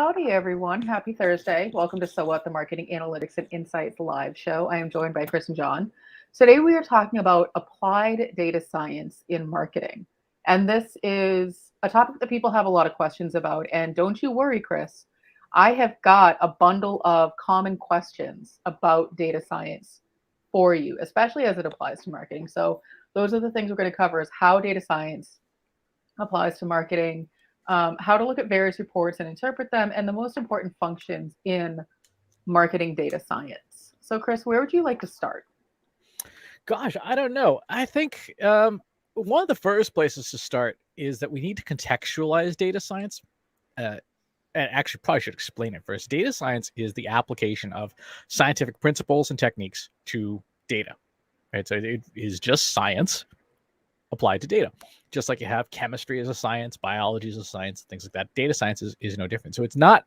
Howdy, everyone. Happy Thursday. Welcome to So What, the Marketing Analytics and Insights live show. I am joined by Chris and John. Today, we are talking about applied data science in marketing. And this is a topic that people have a lot of questions about. And don't you worry, Chris, I have got a bundle of common questions about data science for you, especially as it applies to marketing. So, those are the things we're going to cover is how data science applies to marketing, how to look at various reports and interpret them, and the most important functions in marketing data science. So, Chris, where would you like to start? Gosh, I don't know. I think one of the first places to start is that we need to contextualize data science. And actually, probably should explain it first. Data science is the application of scientific principles and techniques to data. Right, so it is just science applied to data. Just like you have chemistry as a science, biology as a science, things like that. Data science is no different. So it's not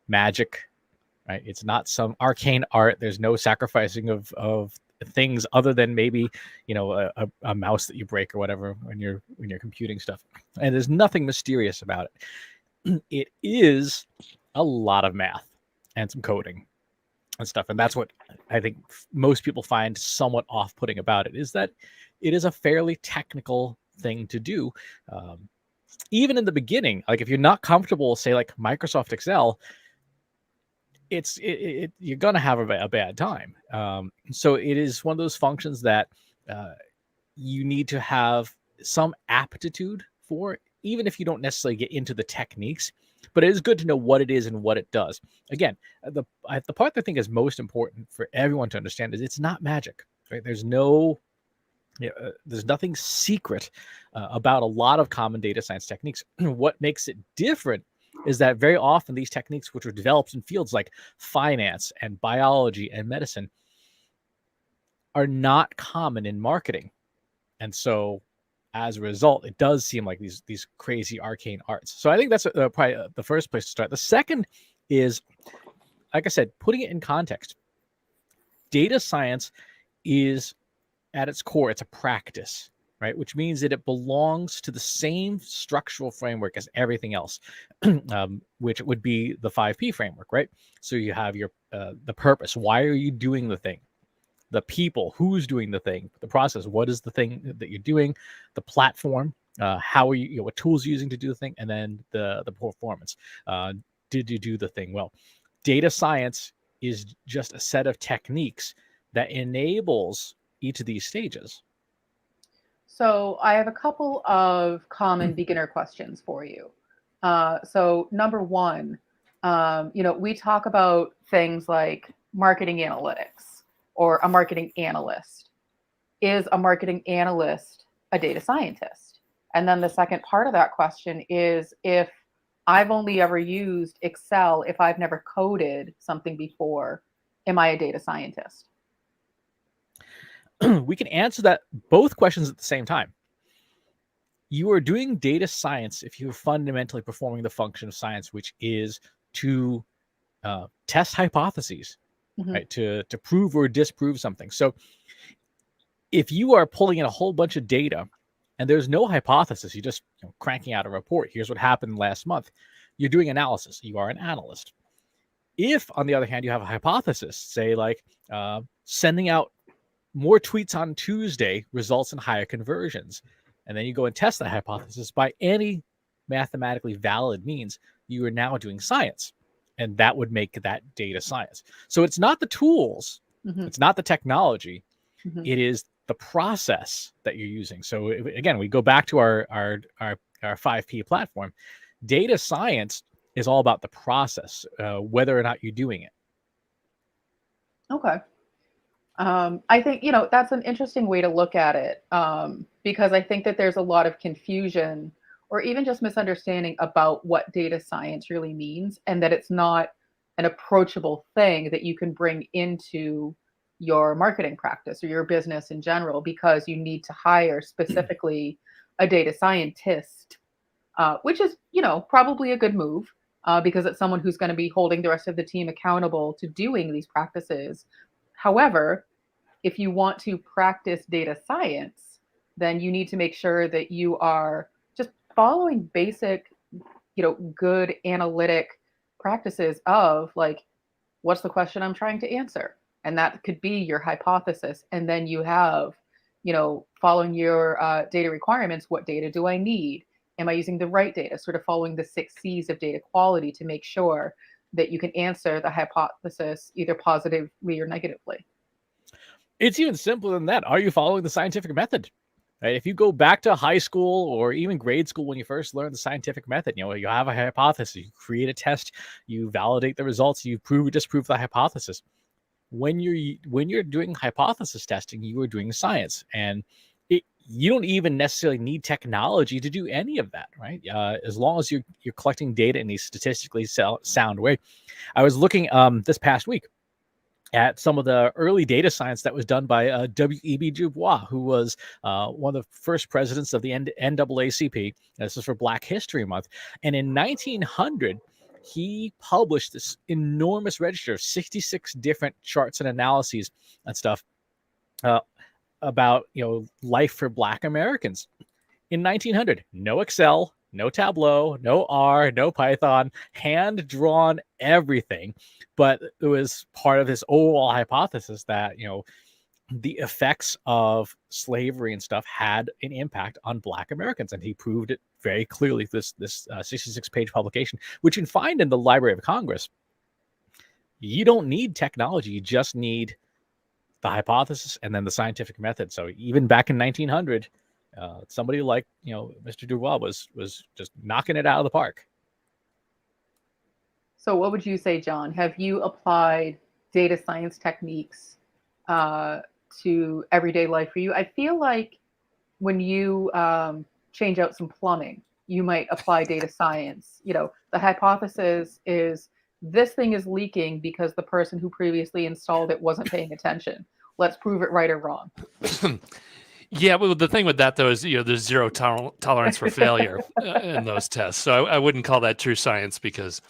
magic, right? It's not some arcane art. There's no sacrificing of things other than maybe a mouse that you break or whatever when you're computing stuff. And there's nothing mysterious about it. It is a lot of math and some coding and stuff. And that's what I think most people find somewhat off-putting about it, is that it is a fairly technical thing to do. Even in the beginning, like if you're not comfortable, say like Microsoft Excel, you're gonna have a bad time. So it is one of those functions that you need to have some aptitude for, even if you don't necessarily get into the techniques. But it is good to know what it is and what it does. Again, the part that I think is most important for everyone to understand is it's not magic. Right? There's nothing secret about a lot of common data science techniques. What makes it different is that very often these techniques, which were developed in fields like finance and biology and medicine, are not common in marketing. And so as a result, it does seem like these crazy arcane arts. So I think that's probably the first place to start. The second is, like I said, putting it in context. Data science is, at its core, it's a practice, right? Which means that it belongs to the same structural framework as everything else, which would be the 5P framework, right? So you have your the purpose. Why are you doing the thing? The people, who's doing the thing, the process, what is the thing that you're doing, the platform, how are you, what tools you're using to do the thing, and then the performance. Did you do the thing well? Data science is just a set of techniques that enables each of these stages. So, I have a couple of common beginner questions for you. So, number one, we talk about things like marketing analytics or a marketing analyst. Is a marketing analyst a data scientist? And then the second part of that question is, if I've only ever used Excel, if I've never coded something before, am I a data scientist? We can answer that both questions at the same time. You are doing data science if you're fundamentally performing the function of science, which is to test hypotheses, right? To prove or disprove something. So if you are pulling in a whole bunch of data and there's no hypothesis, you're just cranking out a report. Here's what happened last month. You're doing analysis. You are an analyst. If, on the other hand, you have a hypothesis, say like sending out more tweets on Tuesday results in higher conversions, and then you go and test that hypothesis by any mathematically valid means, you are now doing science. And that would make that data science. So it's not the tools, it's not the technology, it is the process that you're using. So again, we go back to our 5P platform. Data science is all about the process, whether or not you're doing it. Okay. I think, that's an interesting way to look at it, because I think that there's a lot of confusion or even just misunderstanding about what data science really means, and that it's not an approachable thing that you can bring into your marketing practice or your business in general, because you need to hire specifically a data scientist, which is, probably a good move, because it's someone who's going to be holding the rest of the team accountable to doing these practices. However, if you want to practice data science, then you need to make sure that you are just following basic, good analytic practices of like, what's the question I'm trying to answer? And that could be your hypothesis. And then you have, following your data requirements, what data do I need? Am I using the right data? Sort of following the 6 C's of data quality to make sure that you can answer the hypothesis either positively or negatively. It's even simpler than that. Are you following the scientific method? Right? If you go back to high school or even grade school when you first learn the scientific method, you have a hypothesis, you create a test, you validate the results, you prove or disprove the hypothesis. When you're doing hypothesis testing, you are doing science, and you don't even necessarily need technology to do any of that, right? As long as you're collecting data in a statistically sound way. I was looking this past week at some of the early data science that was done by W.E.B. Du Bois, who was one of the first presidents of the NAACP. This is for Black History Month. And in 1900, he published this enormous register of 66 different charts and analyses and stuff about life for Black Americans. In 1900, no Excel, no Tableau, no R, no Python, hand-drawn everything. But it was part of his overall hypothesis that, the effects of slavery and stuff had an impact on Black Americans. And he proved it very clearly, this 66-page publication, which you can find in the Library of Congress. You don't need technology. You just need the hypothesis and then the scientific method. So even back in 1900, somebody like Mr. Du Bois was just knocking it out of the park. So what would you say, John? Have you applied data science techniques to everyday life for you? I feel like when you change out some plumbing, you might apply data science. The hypothesis is this thing is leaking because the person who previously installed it wasn't paying attention. Let's prove it right or wrong. Yeah, well, the thing with that, though, is there's zero tolerance for failure in those tests. So I wouldn't call that true science because,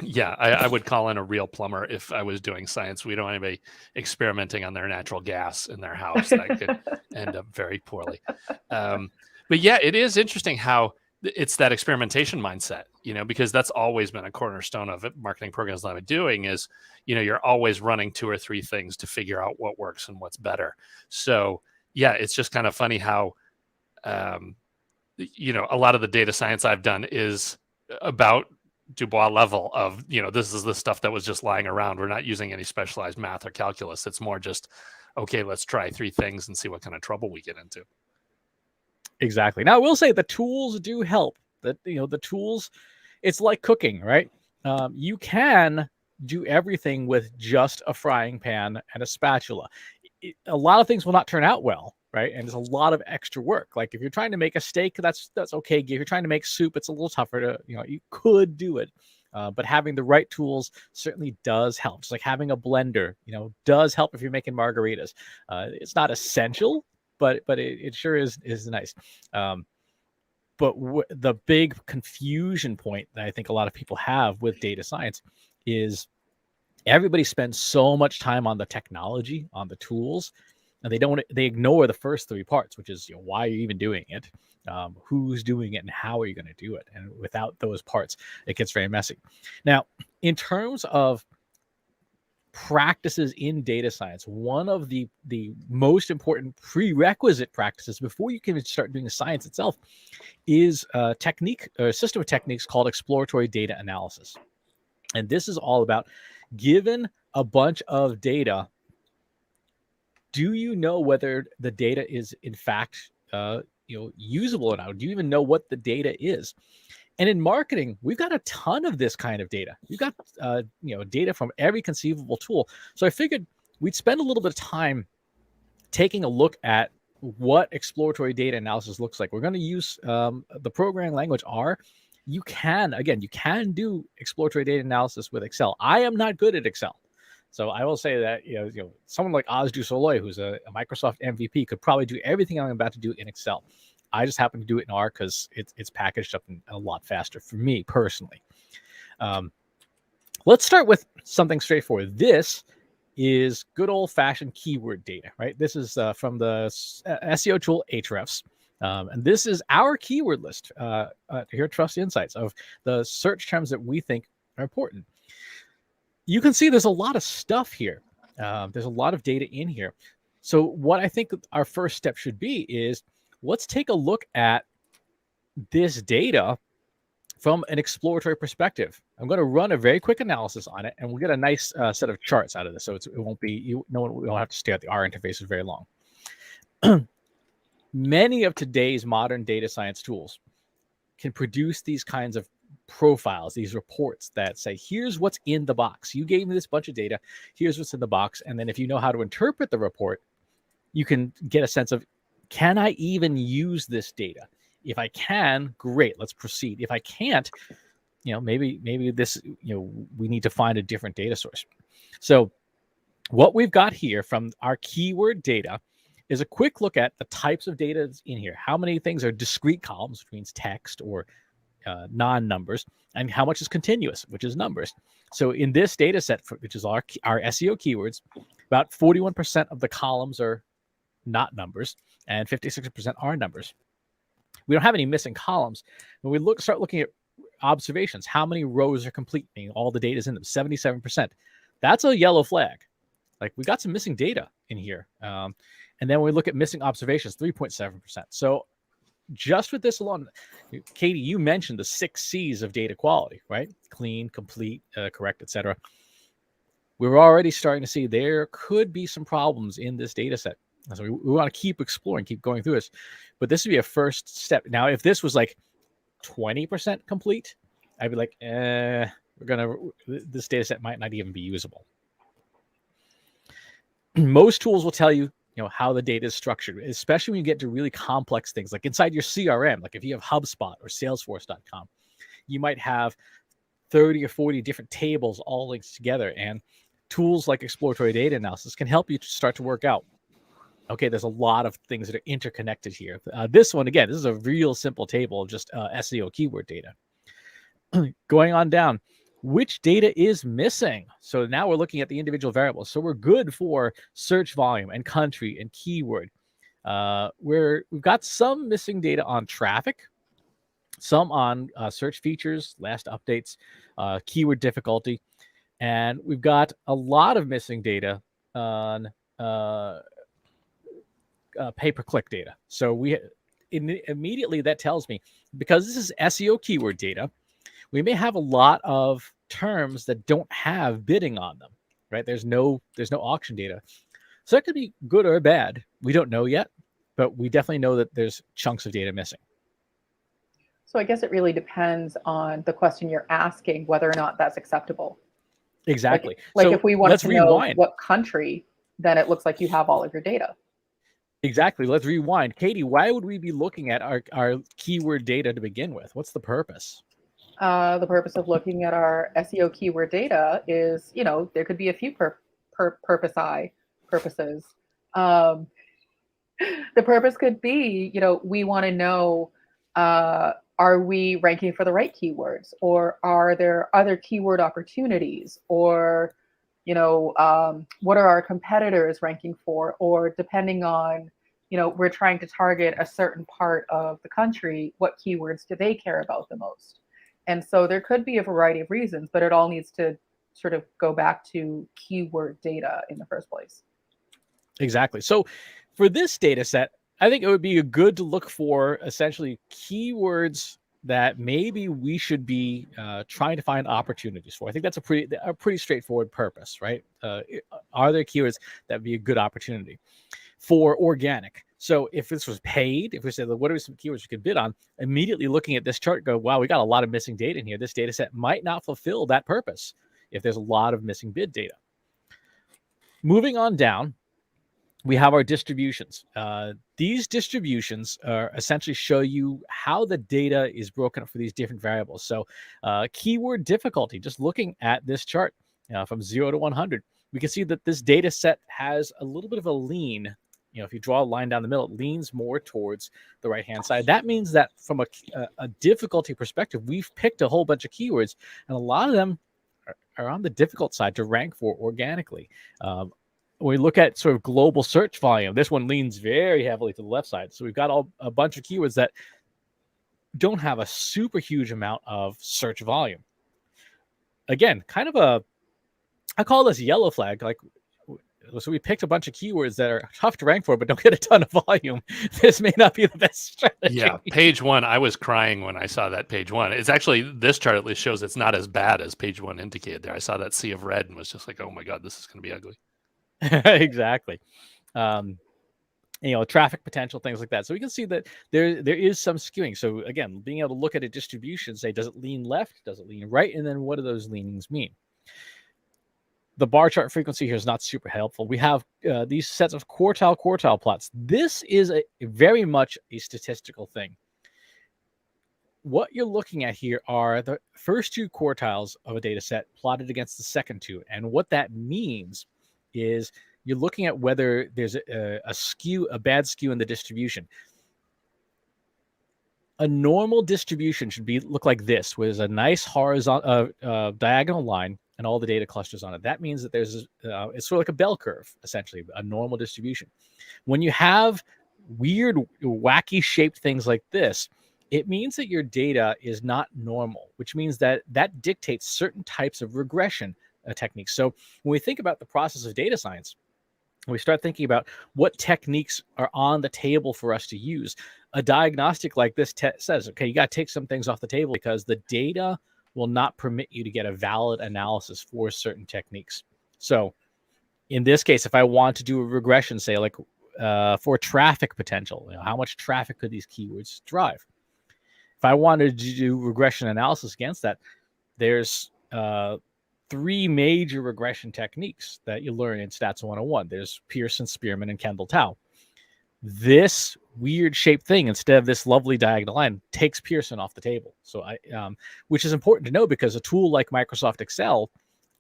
yeah, I would call in a real plumber if I was doing science. We don't want anybody experimenting on their natural gas in their house. That could end up very poorly. But yeah, it is interesting how it's that experimentation mindset, because that's always been a cornerstone of it. Marketing programs that I'm doing is, you're always running 2 or 3 things to figure out what works and what's better. So yeah, it's just kind of funny how, a lot of the data science I've done is about Du Bois level of, this is the stuff that was just lying around. We're not using any specialized math or calculus. It's more just, okay, let's try 3 things and see what kind of trouble we get into. Exactly. Now, I will say the tools do help. That the tools, it's like cooking, right? You can do everything with just a frying pan and a spatula. A lot of things will not turn out well, right? And there's a lot of extra work. Like if you're trying to make a steak, that's okay. If you're trying to make soup, it's a little tougher to, you could do it. But having the right tools certainly does help. Just like having a blender, does help if you're making margaritas. It's not essential, but it sure is nice. But the big confusion point that I think a lot of people have with data science is everybody spends so much time on the technology, on the tools, and they ignore the first 3 parts, which is why are you even doing it, who's doing it, and how are you going to do it. And without those parts, it gets very messy. Now, in terms of practices in data science, one of the most important prerequisite practices before you can start doing the science itself is a system of techniques called exploratory data analysis. And this is all about, given a bunch of data, do you know whether the data is in fact usable or not? Do you even know what the data is? And in marketing, we've got a ton of this kind of data. We've got data from every conceivable tool. So I figured we'd spend a little bit of time taking a look at what exploratory data analysis looks like. We're going to use the programming language R. You can do exploratory data analysis with Excel. I am not good at Excel. So I will say that someone like Oz Du Soleil, who's a Microsoft MVP, could probably do everything I'm about to do in Excel. I just happen to do it in R because it's packaged up a lot faster for me personally. Let's start with something straightforward. This is good old-fashioned keyword data, right? This is from the SEO tool Ahrefs. And this is our keyword list here at Trust Insights of the search terms that we think are important. You can see there's a lot of stuff here. There's a lot of data in here. So what I think our first step should be is let's take a look at this data from an exploratory perspective. I'm going to run a very quick analysis on it, and we'll get a nice set of charts out of this. So it won't be, we don't have to stare at the R interfaces very long. Many of today's modern data science tools can produce these kinds of profiles, these reports that say, here's what's in the box. You gave me this bunch of data. Here's what's in the box. And then if you know how to interpret the report, you can get a sense of, can I even use this data? If I can, great, let's proceed. If I can't, maybe this, we need to find a different data source. So what we've got here from our keyword data is a quick look at the types of data that's in here. How many things are discrete columns, which means text or non-numbers, and how much is continuous, which is numbers. So in this data set, which is our SEO keywords, about 41% of the columns are not numbers and 56% are numbers. We don't have any missing columns. When we start looking at observations, how many rows are complete, meaning all the data is in them, 77%. That's a yellow flag. Like, we got some missing data in here. And then when we look at missing observations, 3.7%. So just with this alone, Katie, you mentioned the 6 C's of data quality, right? Clean, complete, correct, etc. We're already starting to see there could be some problems in this data set. So we want to keep exploring, keep going through this. But this would be a first step. Now, if this was like 20% complete, I'd be like, this data set might not even be usable. Most tools will tell you, how the data is structured, especially when you get to really complex things, like inside your CRM. Like if you have HubSpot or Salesforce.com, you might have 30 or 40 different tables all linked together. And tools like exploratory data analysis can help you to start to work out, okay, there's a lot of things that are interconnected here. This one, again, this is a real simple table of just SEO keyword data. Going on down, which data is missing? So now we're looking at the individual variables. So we're good for search volume and country and keyword. We've got some missing data on traffic, some on search features, last updates, keyword difficulty, and we've got a lot of missing data on pay-per-click data. So immediately that tells me, because this is SEO keyword data, we may have a lot of terms that don't have bidding on them, right? There's no auction data. So that could be good or bad. We don't know yet, but we definitely know that there's chunks of data missing. So I guess it really depends on the question you're asking, whether or not that's acceptable. Exactly. Like so if we wanted to rewind. know what country, then it looks like you have all of your data. Exactly. Let's rewind. Katie, why would we be looking at our keyword data to begin with? What's the purpose? The purpose of looking at our SEO keyword data is, there could be a few purposes. The purpose could be, we want to know, are we ranking for the right keywords, or are there other keyword opportunities, or, what are our competitors ranking for, or depending on, we're trying to target a certain part of the country, what keywords do they care about the most? And so there could be a variety of reasons, but it all needs to sort of go back to keyword data in the first place. Exactly. So for this data set, I think it would be good to look for essentially keywords that maybe we should be trying to find opportunities for. I think that's a pretty straightforward purpose, right? Are there keywords that would be a good opportunity for organic? So if this was paid, if we said, what are some keywords we could bid on, immediately looking at this chart, go, wow, we got a lot of missing data in here. This data set might not fulfill that purpose if there's a lot of missing bid data. Moving on down, we have our distributions. These distributions essentially show you how the data is broken up for these different variables. So keyword difficulty, just looking at this chart from 0 to 100, we can see that this data set has a little bit of a lean. If you draw a line down the middle, it leans more towards the right-hand side. That means that from a difficulty perspective, we've picked a whole bunch of keywords, and a lot of them are on the difficult side to rank for organically. When we look at sort of global search volume, this one leans very heavily to the left side. So we've got a bunch of keywords that don't have a super huge amount of search volume. again, kind of I call this yellow flag. Like, so we picked a bunch of keywords that are tough to rank for, but don't get a ton of volume. This may not be the best strategy. Yeah, page one, I was crying when I saw that page one. It's actually, this chart at least shows it's not as bad as page one indicated there. I saw that sea of red and was just like, oh my God, this is going to be ugly. Exactly. Traffic potential, things like that. So we can see that there is some skewing. So again, being able to look at a distribution, say, does it lean left? Does it lean right? And then what do those leanings mean? The bar chart frequency here is not super helpful. We have these sets of quartile plots. This is very much a statistical thing. What you're looking at here are the first two quartiles of a data set plotted against the second two. And what that means is you're looking at whether there's a bad skew in the distribution. A normal distribution should look like this, with a nice horizontal diagonal line and all the data clusters on it. That means that there's it's sort of like a bell curve, essentially, a normal distribution. When you have weird, wacky shaped things like this, it means that your data is not normal, which means that dictates certain types of regression techniques. So when we think about the process of data science, we start thinking about what techniques are on the table for us to use. A diagnostic like this says, okay, you got to take some things off the table because the data will not permit you to get a valid analysis for certain techniques. So in this case, if I want to do a regression, say like for traffic potential, how much traffic could these keywords drive? If I wanted to do regression analysis against that, there's three major regression techniques that you learn in Stats 101. There's Pearson, Spearman, and Kendall-Tao. This weird shaped thing, instead of this lovely diagonal line, takes Pearson off the table. So which is important to know because a tool like Microsoft Excel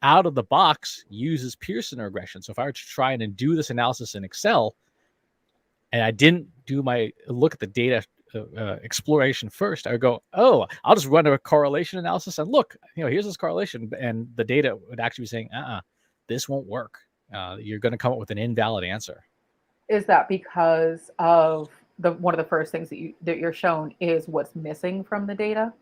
out of the box uses Pearson regression. So if I were to try and do this analysis in Excel and I didn't do my look at the data exploration first, I would go, oh, I'll just run a correlation analysis and look, here's this correlation, and the data would actually be saying, this won't work. You're going to come up with an invalid answer. Is that because of one of the first things that you're shown is what's missing from the data?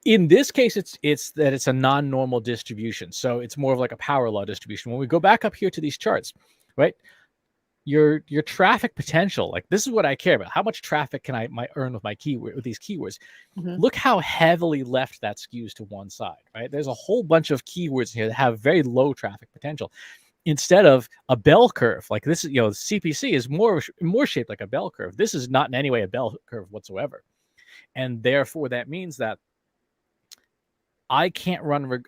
In this case, it's that it's a non-normal distribution. So it's more of like a power law distribution. When we go back up here to these charts, right? Your traffic potential, like this is what I care about. How much traffic can I earn with with these keywords? Mm-hmm. Look how heavily left that skews to one side, right? There's a whole bunch of keywords here that have very low traffic potential. Instead of a bell curve, like this is, CPC is more shaped like a bell curve. This is not in any way a bell curve whatsoever. And therefore that means that I can't run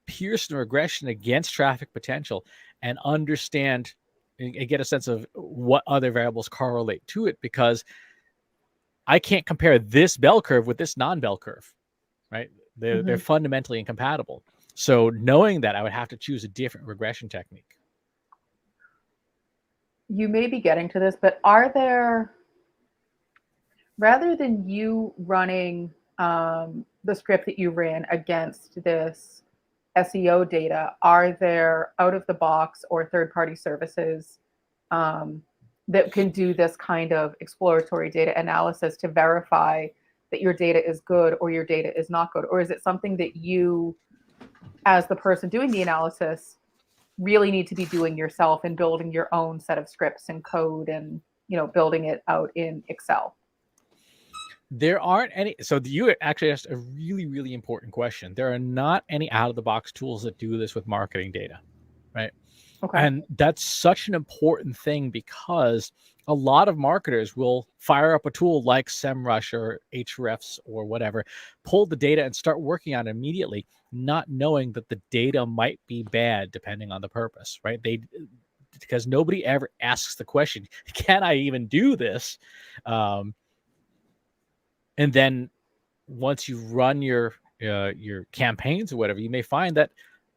Pearson regression against traffic potential and understand and get a sense of what other variables correlate to it, because I can't compare this bell curve with this non-bell curve, right? They're fundamentally incompatible. So knowing that, I would have to choose a different regression technique. You may be getting to this, but are there, rather than you running the script that you ran against this SEO data, are there out-of-the-box or third-party services that can do this kind of exploratory data analysis to verify that your data is good or your data is not good? Or is it something that you, as the person doing the analysis, really need to be doing yourself and building your own set of scripts and code and building it out in Excel? There aren't any. So you actually asked a really, really important question. There are not any out-of-the-box tools that do this with marketing data, right? Okay. And that's such an important thing because a lot of marketers will fire up a tool like SEMrush or Ahrefs or whatever, pull the data and start working on it immediately, not knowing that the data might be bad depending on the purpose, right? Because nobody ever asks the question, can I even do this? And then once you run your campaigns or whatever, you may find that,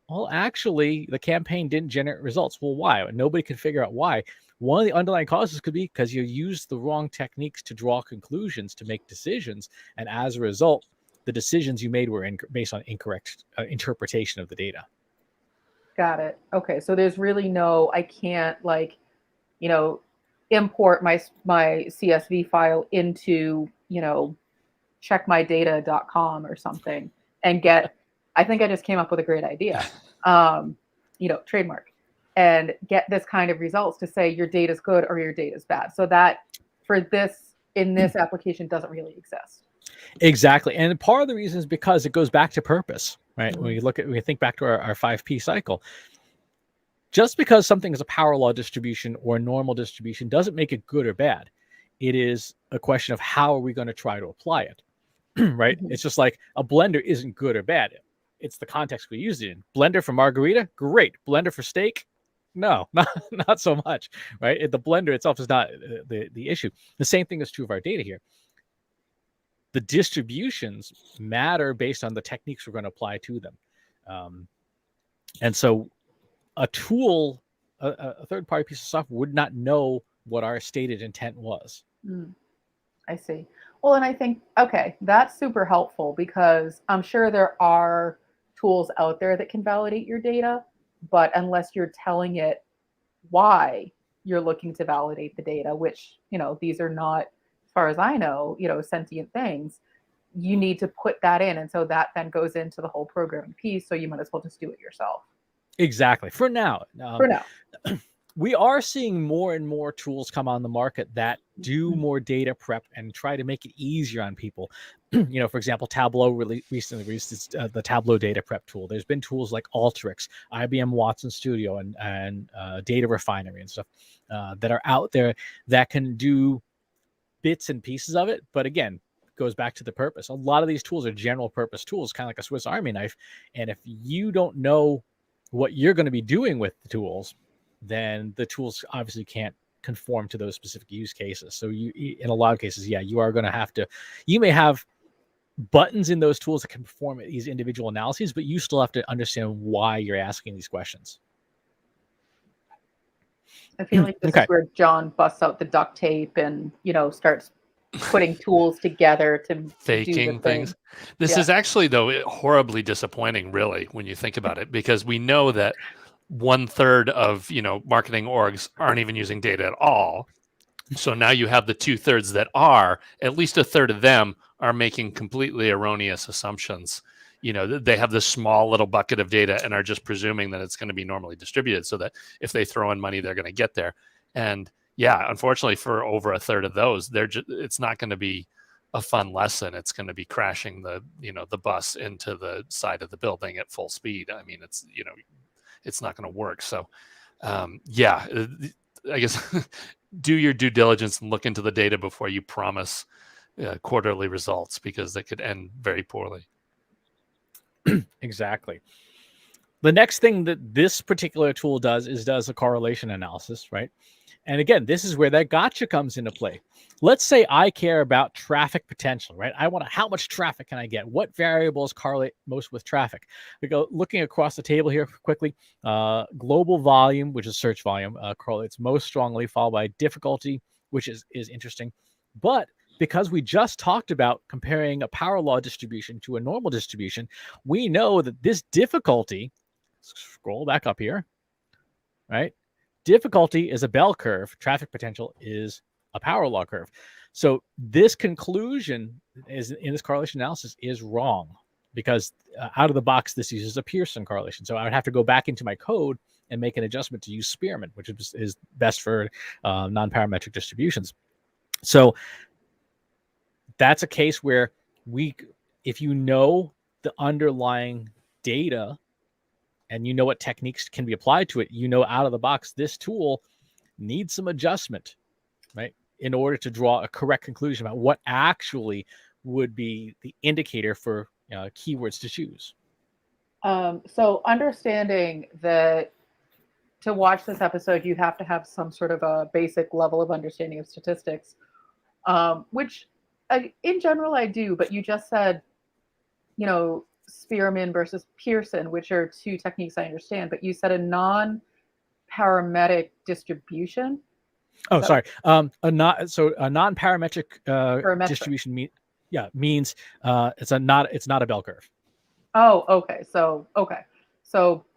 well, actually, the campaign didn't generate results. Well, why? Nobody can figure out why. One of the underlying causes could be because you used the wrong techniques to draw conclusions, to make decisions. And as a result, the decisions you made were based on incorrect interpretation of the data. Got it. Okay. So there's really I can't import my CSV file into, checkmydata.com or something and get I think I just came up with a great idea, trademark, and get this kind of results to say your data is good or your data is bad. So that for this, in this application, doesn't really exist. Exactly. And part of the reason is because it goes back to purpose, right? Mhm. When we think back to our 5P cycle, just because something is a power law distribution or a normal distribution doesn't make it good or bad. It is a question of how are we going to try to apply it, right? Mhm. It's just like a blender isn't good or bad. It's the context we use it in. Blender for margarita, great. Blender for steak, no, not so much, right? The blender itself is not the issue. The same thing is true of our data here. The distributions matter based on the techniques we're going to apply to them. And so a tool, a third-party piece of software would not know what our stated intent was. I see. Well, and I think, okay, that's super helpful because I'm sure there are tools out there that can validate your data, but unless you're telling it why you're looking to validate the data, which, these are not, as far as I know, sentient things, you need to put that in. And so that then goes into the whole programming piece. So you might as well just do it yourself. Exactly. For now. For now. We are seeing more and more tools come on the market that do more data prep and try to make it easier on people. For example, Tableau recently released the Tableau data prep tool. There's been tools like Alteryx, IBM Watson Studio, and Data Refinery and stuff that are out there that can do bits and pieces of it. But again, goes back to the purpose. A lot of these tools are general purpose tools, kind of like a Swiss Army knife. And if you don't know what you're going to be doing with the tools, then the tools obviously can't conform to those specific use cases. So in a lot of cases, you are going to have to, you may have buttons in those tools that can perform these individual analyses, but you still have to understand why you're asking these questions. I feel like this is where John busts out the duct tape and, starts putting tools together to faking things. This is actually, though, horribly disappointing, really, when you think about it, because we know that 1/3 of marketing orgs aren't even using data at all. So now you have the 2/3 that are, at least 1/3 of them are making completely erroneous assumptions. They have this small little bucket of data and are just presuming that it's going to be normally distributed, so that if they throw in money, they're going to get there. And unfortunately, for over 1/3 of those, it's not going to be a fun lesson. It's going to be crashing the bus into the side of the building at full speed. I mean, it's not going to work. So, I guess do your due diligence and look into the data before you promise quarterly results, because they could end very poorly. Exactly. The next thing that this particular tool does a correlation analysis, right? And again, this is where that gotcha comes into play. Let's say I care about traffic potential, right? I want how much traffic can I get? What variables correlate most with traffic? We go looking across the table here quickly. Global volume, which is search volume, correlates most strongly, followed by difficulty, which is interesting. But because we just talked about comparing a power law distribution to a normal distribution, we know that this difficulty, scroll back up here, right? Difficulty is a bell curve. Traffic potential is a power law curve. So this conclusion is in this correlation analysis is wrong, because out of the box, this uses a Pearson correlation. So I would have to go back into my code and make an adjustment to use Spearmint, which is best for non-parametric distributions. So that's a case where if you know the underlying data and you know what techniques can be applied to it, out of the box, this tool needs some adjustment, right, in order to draw a correct conclusion about what actually would be the indicator for keywords to choose. So understanding that to watch this episode, you have to have some sort of a basic level of understanding of statistics, which in general I do, but you just said, Spearmint versus Pearson, which are two techniques I understand, but you said a non-parametric distribution. Oh, sorry. A non-parametric distribution means it's not a bell curve. Oh, okay. So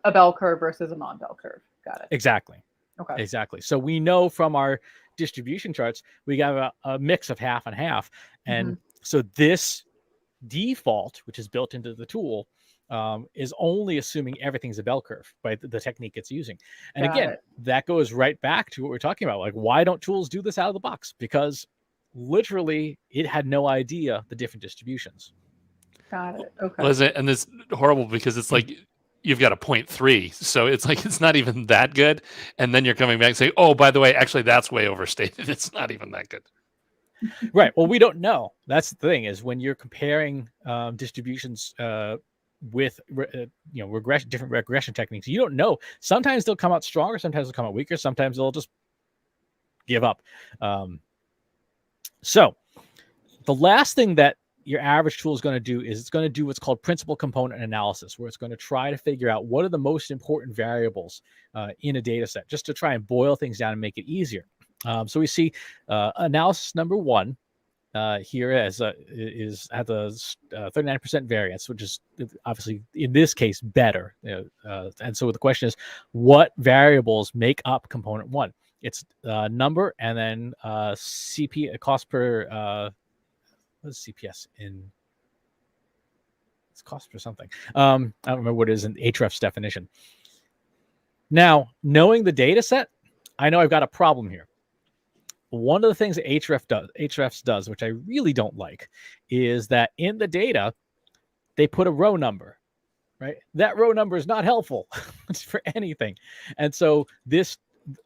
a bell curve versus a non-bell curve. Got it. Exactly. Okay. Exactly. So we know from our distribution charts, we got a mix of half and half. And so this default, which is built into the tool, is only assuming everything's a bell curve by the technique it's using. And Got again, it. that goes right back to what we're talking about. Like, why don't tools do this out of the box? Because literally it had no idea the different distributions. Got it. Okay. Was it? And it's horrible because it's like you've got a 0.3, so it's like it's not even that good. And then you're coming back and saying, "Oh, by the way, actually, that's way overstated. It's not even that good." Right. Well, we don't know. That's the thing, is when you're comparing distributions with different regression techniques, you don't know. Sometimes they'll come out stronger, sometimes they'll come out weaker, sometimes they'll just give up. So the last thing that your average tool is going to do is it's going to do what's called principal component analysis, where it's going to try to figure out what are the most important variables in a data set, just to try and boil things down and make it easier. So we see analysis number one here is at the 39% variance, which is obviously in this case better. And so the question is, what variables make up component one? It's number, and then CP, cost per what's CPS in? It's cost per something. I don't remember what it is in Ahrefs definition. Now, knowing the data set, I know I've got a problem here. One of the things that Ahrefs does, which I really don't like, is that in the data, they put a row number, right? That row number is not helpful for anything. And so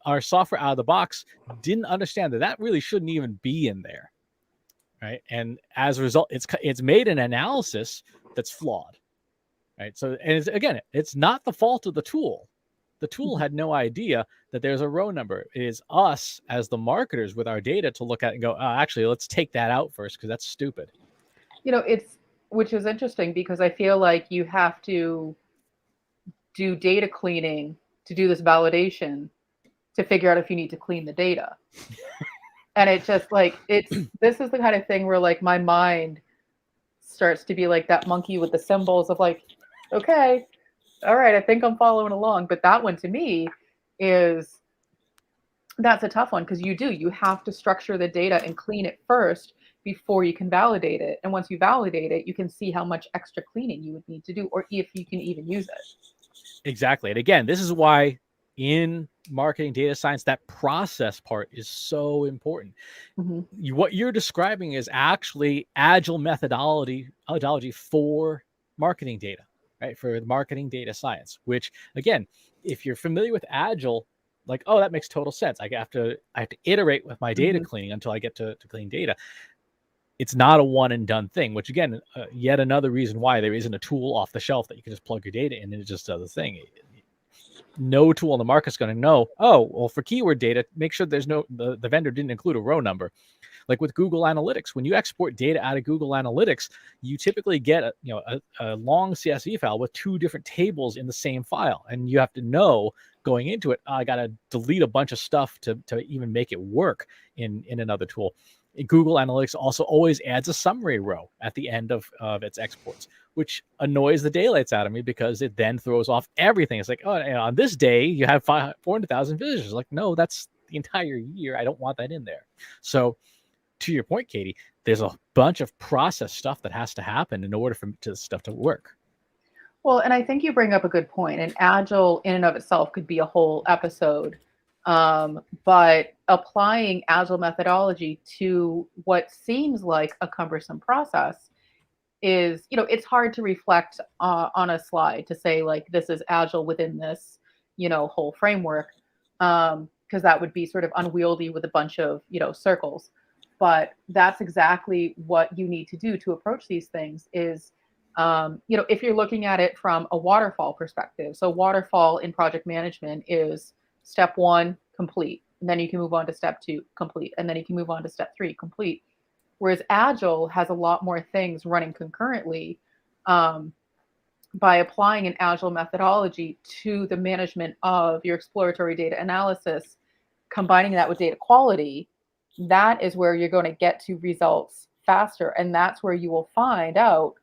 our software out of the box didn't understand that really shouldn't even be in there, right? And as a result, it's made an analysis that's flawed, right? So, and again, it's not the fault of the tool. The tool had no idea that there's a row number. It is us as the marketers with our data to look at and go, actually, let's take that out first because that's stupid. Which is interesting because I feel like you have to do data cleaning to do this validation to figure out if you need to clean the data. And it just this is the kind of thing where like my mind starts to be like that monkey with the symbols of like, okay, all right, I think I'm following along. But that one to me that's a tough one because you have to structure the data and clean it first before you can validate it. And once you validate it, you can see how much extra cleaning you would need to do, or if you can even use it. Exactly. And again, this is why in marketing data science, that process part is so important. Mm-hmm. What you're describing is actually Agile methodology for marketing data, right? For marketing data science, which again, if you're familiar with Agile, like, oh, that makes total sense. I have to iterate with my data cleaning until I get to clean data. It's not a one and done thing, which again, yet another reason why there isn't a tool off the shelf that you can just plug your data in and it just does the thing. No tool in the market's going to know, oh, well, for keyword data, make sure there's the vendor didn't include a row number. Like with Google Analytics, when you export data out of Google Analytics, you typically get a long CSV file with two different tables in the same file. And you have to know going into it, I got to delete a bunch of stuff to even make it work in another tool. Google Analytics also always adds a summary row at the end of its exports, which annoys the daylights out of me because it then throws off everything. It's like, oh, on this day, you have 400,000 visitors. Like, no, that's the entire year. I don't want that in there. So to your point, Katie, there's a bunch of process stuff that has to happen in order for this stuff to work. Well, and I think you bring up a good point. And Agile in and of itself could be a whole episode. But applying Agile methodology to what seems like a cumbersome process is, it's hard to reflect on a slide to say like, this is Agile within this, whole framework, because that would be sort of unwieldy with a bunch of, circles. But that's exactly what you need to do to approach these things is, if you're looking at it from a waterfall perspective. So waterfall in project management is step one, complete. And then you can move on to step two, complete. And then you can move on to step three, complete. Whereas Agile has a lot more things running concurrently. By applying an Agile methodology to the management of your exploratory data analysis, combining that with data quality, that is where you're going to get to results faster. And that's where you will find out,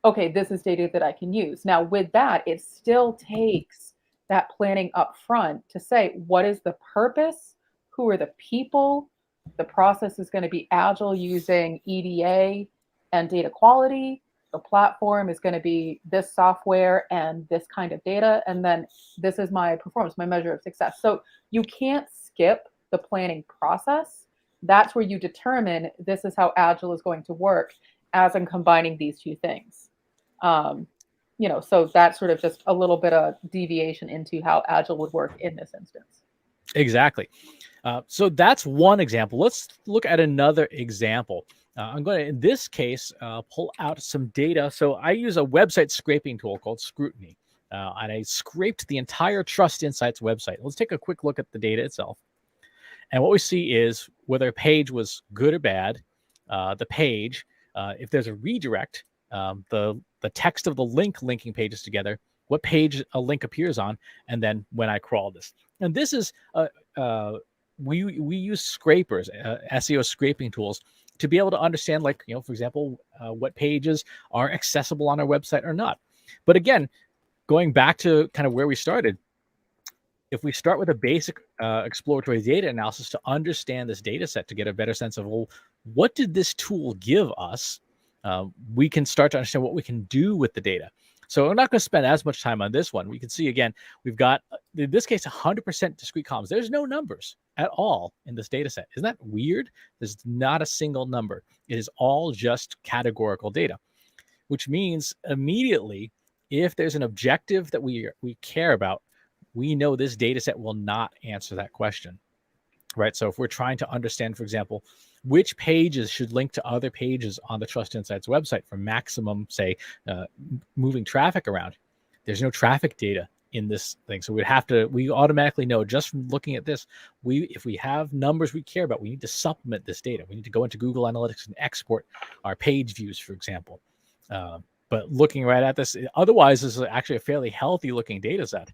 okay, this is data that I can use. Now, with that, it still takes that planning up front to say, what is the purpose? Who are the people? The process is going to be Agile using EDA and data quality. the platform is going to be this software and this kind of data, and then this is my performance, my measure of success. So you can't skip the planning process. That's where you determine this is how Agile is going to work as I'm combining these two things. So that's sort of just a little bit of deviation into how Agile would work in this instance. Exactly. So that's one example. Let's look at another example. I'm going to, in this case, pull out some data. So I use a website scraping tool called Scrutiny, and I scraped the entire Trust Insights website. Let's take a quick look at the data itself. And what we see is whether a page was good or bad, the page, if there's a redirect, the text of the link linking pages together, what page a link appears on, and then when I crawl this. And this is we use scrapers, SEO scraping tools, to be able to understand, like, for example, what pages are accessible on our website or not. But again, going back to kind of where we started, if we start with a basic exploratory data analysis to understand this data set, to get a better sense of, well, what did this tool give us? We can start to understand what we can do with the data. So I'm not going to spend as much time on this one. We can see, again, we've got, in this case, 100% discrete columns. There's no numbers at all in this data set. Isn't that weird? There's not a single number. It is all just categorical data, which means immediately, if there's an objective that we care about, we know this data set will not answer that question, right? So if we're trying to understand, for example, which pages should link to other pages on the Trust Insights website for maximum, say, moving traffic around, there's no traffic data in this thing. So we automatically know, just from looking at this, if we have numbers we care about, we need to supplement this data. We need to go into Google Analytics and export our page views, for example. But looking right at this, otherwise, this is actually a fairly healthy looking data set.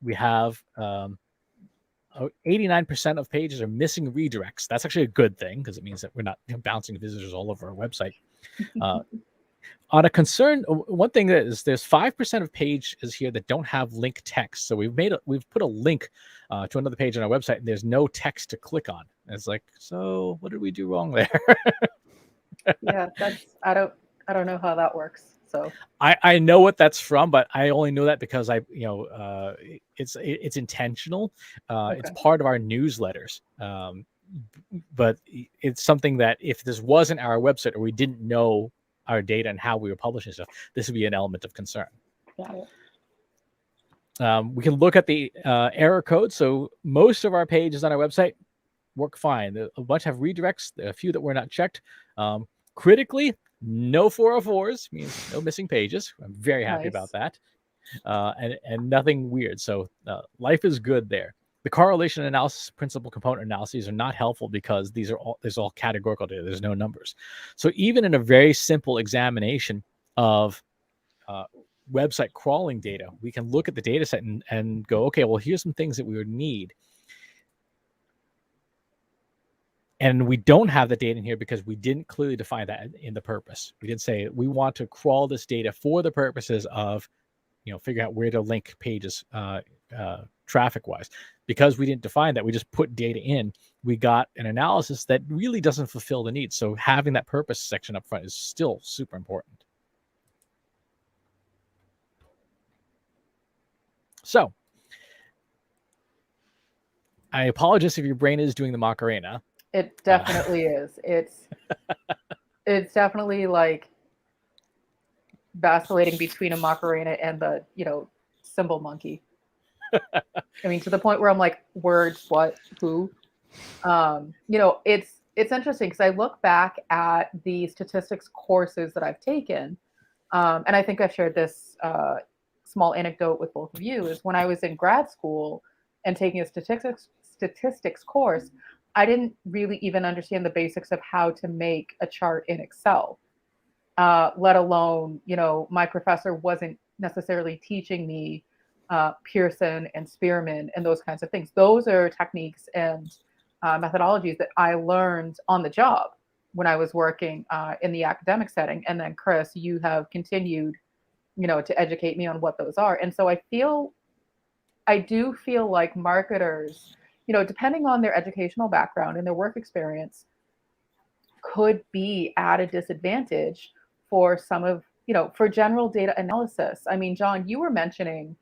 We have 89% of pages are missing redirects. That's actually a good thing, because it means that we're not bouncing visitors all over our website. On a concern, one thing that is, there's 5% of pages here that don't have link text. So we've put a link to another page on our website, and there's no text to click on. And it's like, so what did we do wrong there? Yeah, I don't know how that works. So I know what that's from, but I only know that because it's intentional. Okay. It's part of our newsletters. But it's something that if this wasn't our website, or we didn't know our data and how we were publishing stuff, this would be an element of concern. Got it. We can look at the error code. So most of our pages on our website work fine. A bunch have redirects. There are a few that were not checked. Critically, no 404s, means no missing pages. I'm very happy about that. And nothing weird. So life is good there. The correlation analysis, principal component analyses are not helpful because there's all categorical data. There's no numbers. So even in a very simple examination of website crawling data, we can look at the data set and go, okay, well, here's some things that we would need. And we don't have the data in here because we didn't clearly define that in the purpose. We didn't say we want to crawl this data for the purposes of, figuring out where to link pages traffic-wise. Because we didn't define that, we just put data in. We got an analysis that really doesn't fulfill the need. So having that purpose section up front is still super important. So I apologize if your brain is doing the Macarena. It definitely is. It's definitely like vacillating between a Macarena and the, symbol monkey. I mean, to the point where I'm like, words, what, who? It's interesting because I look back at the statistics courses that I've taken, and I think I've shared this small anecdote with both of you, is when I was in grad school and taking a statistics course, I didn't really even understand the basics of how to make a chart in Excel, let alone, my professor wasn't necessarily teaching me Pearson and Spearman and those kinds of things. Those are techniques and methodologies that I learned on the job when I was working in the academic setting. And then, Chris, you have continued, to educate me on what those are. And so I do feel like marketers, depending on their educational background and their work experience, could be at a disadvantage for some of, for general data analysis. I mean, John, you were mentioning,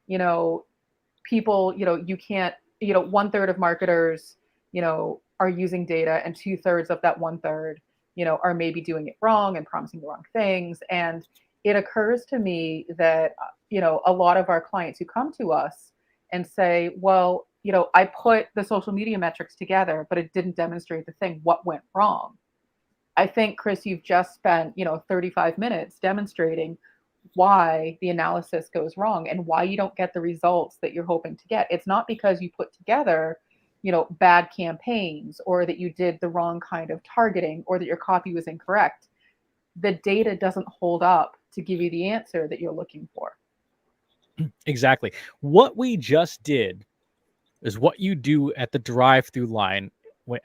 you know, people, you can't, 1/3 of marketers, are using data, and 2/3 of that 1/3, are maybe doing it wrong and promising the wrong things. And it occurs to me that, a lot of our clients who come to us and say, well, I put the social media metrics together, but it didn't demonstrate the thing. What went wrong? I think, Chris, you've just spent, 35 minutes demonstrating why the analysis goes wrong and why you don't get the results that you're hoping to get. It's not because you put together, bad campaigns, or that you did the wrong kind of targeting, or that your copy was incorrect. The data doesn't hold up to give you the answer that you're looking for. Exactly. What we just did is what you do at the drive-through line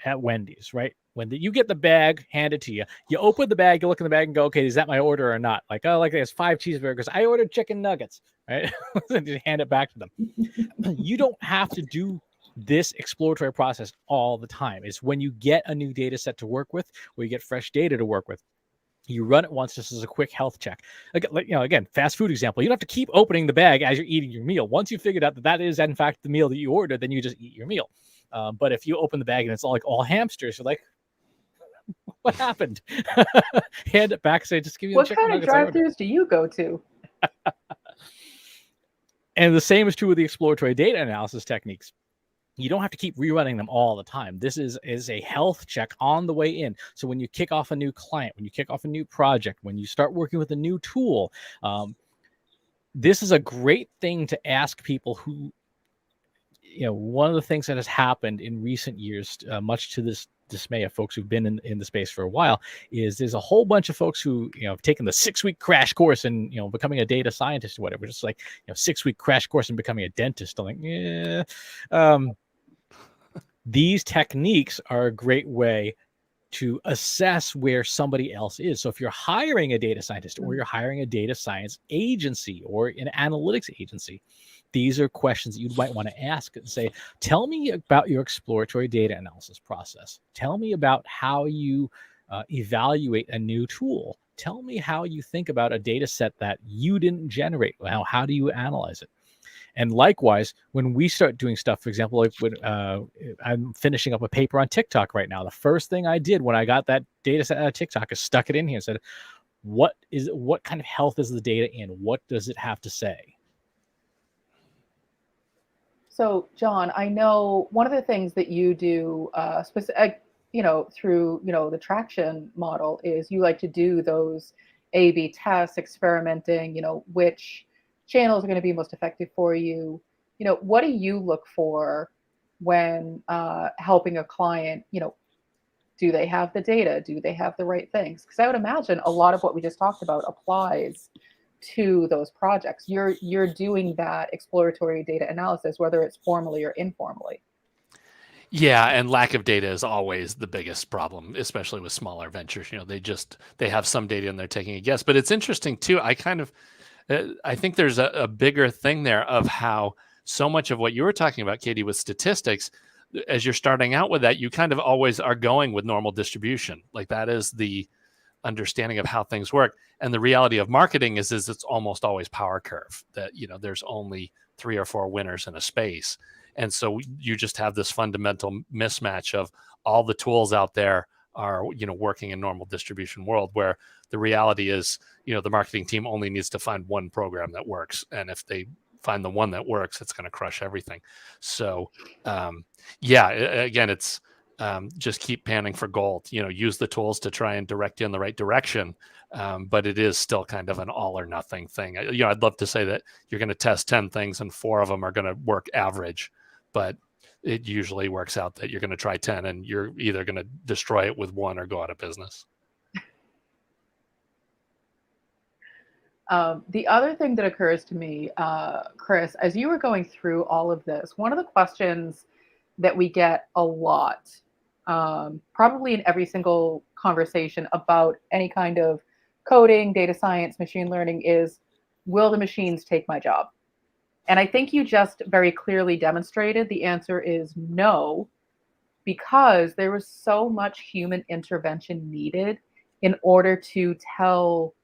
at Wendy's, right? When you get the bag handed to you, you open the bag, you look in the bag and go, okay, is that my order or not? Like, oh, like there's 5 cheeseburgers. I ordered chicken nuggets, right? And just hand it back to them. You don't have to do this exploratory process all the time. It's when you get a new data set to work with, or you get fresh data to work with, you run it once just as a quick health check. Again, fast food example. You don't have to keep opening the bag as you're eating your meal. Once you figured out that is in fact the meal that you ordered, then you just eat your meal. But if you open the bag and it's all hamsters, you're like, what happened? Hand it back, say, just give me the chicken nuggets. What kind of drive-thrus do you go to? And the same is true with the exploratory data analysis techniques. You don't have to keep rerunning them all the time. This is a health check on the way in. So when you kick off a new client, when you kick off a new project, when you start working with a new tool, this is a great thing to ask people who, one of the things that has happened in recent years, much to this dismay of folks who've been in the space for a while, is there's a whole bunch of folks who have taken the 6-week crash course in becoming a data scientist or whatever, just like 6-week crash course in becoming a dentist. I'm like, yeah. These techniques are a great way to assess where somebody else is. So if you're hiring a data scientist, or you're hiring a data science agency or an analytics agency, these are questions that you might want to ask and say, tell me about your exploratory data analysis process. Tell me about how you evaluate a new tool. Tell me how you think about a data set that you didn't generate. How do you analyze it? And likewise, when we start doing stuff, for example, like when I'm finishing up a paper on TikTok right now, the first thing I did when I got that data set out of TikTok is stuck it in here and said, what kind of health is the data in? What does it have to say? So, John, I know one of the things that you do, through, the traction model, is you like to do those A/B tests, experimenting, which channels are going to be most effective for you. What do you look for when helping a client? Do they have the data? Do they have the right things? Because I would imagine a lot of what we just talked about applies to those projects. You're doing that exploratory data analysis, whether it's formally or informally. Yeah, and lack of data is always the biggest problem, especially with smaller ventures. They have some data and they're taking a guess. But it's interesting too. I think there's a bigger thing there of how so much of what you were talking about, Katie, with statistics, as you're starting out with that, you kind of always are going with normal distribution. Like that is the understanding of how things work. And the reality of marketing is it's almost always power curve, that, there's only 3 or 4 winners in a space. And so you just have this fundamental mismatch of all the tools out there are, working in normal distribution world, where the reality is, the marketing team only needs to find one program that works. And if they find the one that works, it's going to crush everything. So, again, it's just keep panning for gold, use the tools to try and direct you in the right direction. But it is still kind of an all or nothing thing. I'd love to say that you're going to test 10 things and 4 of them are going to work average, but it usually works out that you're going to try 10 and you're either going to destroy it with 1 or go out of business. The other thing that occurs to me, Chris, as you were going through all of this, one of the questions that we get a lot, probably in every single conversation about any kind of coding, data science, machine learning, is, will the machines take my job? And I think you just very clearly demonstrated the answer is no, because there was so much human intervention needed in order to tell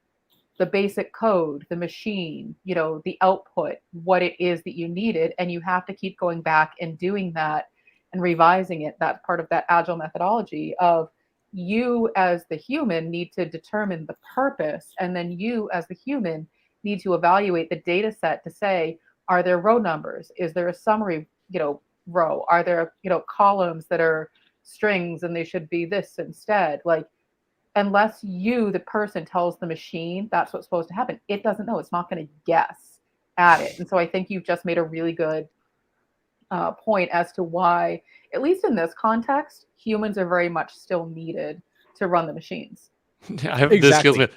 the basic code, the machine, the output, what it is that you needed. And you have to keep going back and doing that and revising it. That's part of that agile methodology of you as the human need to determine the purpose. And then you as the human need to evaluate the data set to say, are there row numbers? Is there a summary, row? Are there, columns that are strings and they should be this instead? Like, unless you, the person, tells the machine that's what's supposed to happen, it doesn't know. It's not going to guess at it. And so I think you've just made a really good point as to why, at least in this context, humans are very much still needed to run the machines. This kills me.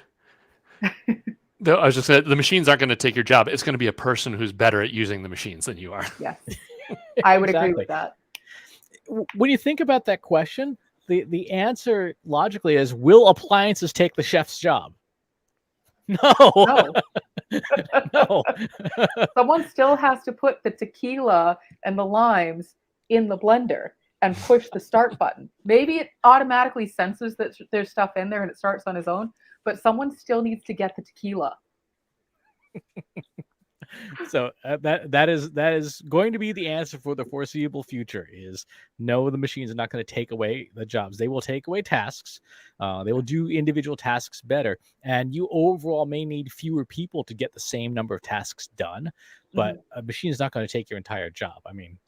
I was just saying, the machines aren't going to take your job. It's going to be a person who's better at using the machines than you are. Yes, I would agree with that. When you think about that question, the answer logically is, will appliances take the chef's job? No. No. Someone still has to put the tequila and the limes in the blender and push the start button. Maybe it automatically senses that there's stuff in there and it starts on its own, but someone still needs to get the tequila. So that is going to be the answer for the foreseeable future. Is no, the machines are not going to take away the jobs. They will take away tasks. They will do individual tasks better, and you overall may need fewer people to get the same number of tasks done. But a machine is not going to take your entire job. I mean,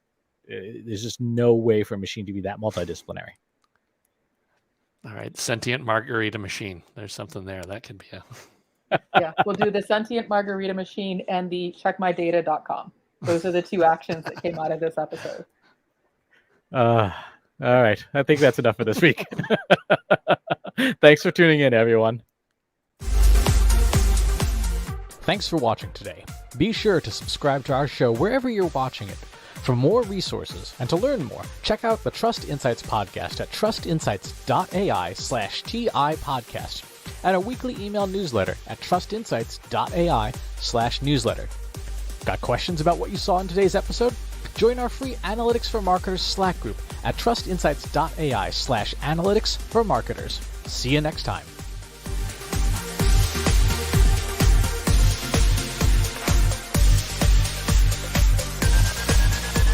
there's just no way for a machine to be that multidisciplinary. All right, sentient margarita machine. There's something there that could be a. Yeah, we'll do the sentient margarita machine and the checkmydata.com. Those are the two actions that came out of this episode. All right. I think that's enough for this week. Thanks for tuning in, everyone. Thanks for watching today. Be sure to subscribe to our show wherever you're watching it. For more resources and to learn more, check out the Trust Insights podcast at trustinsights.ai/TI podcast. And a weekly email newsletter at trustinsights.ai/newsletter. Got questions about what you saw in today's episode? Join our free Analytics for Marketers Slack group at trustinsights.ai/analytics for marketers. See you next time.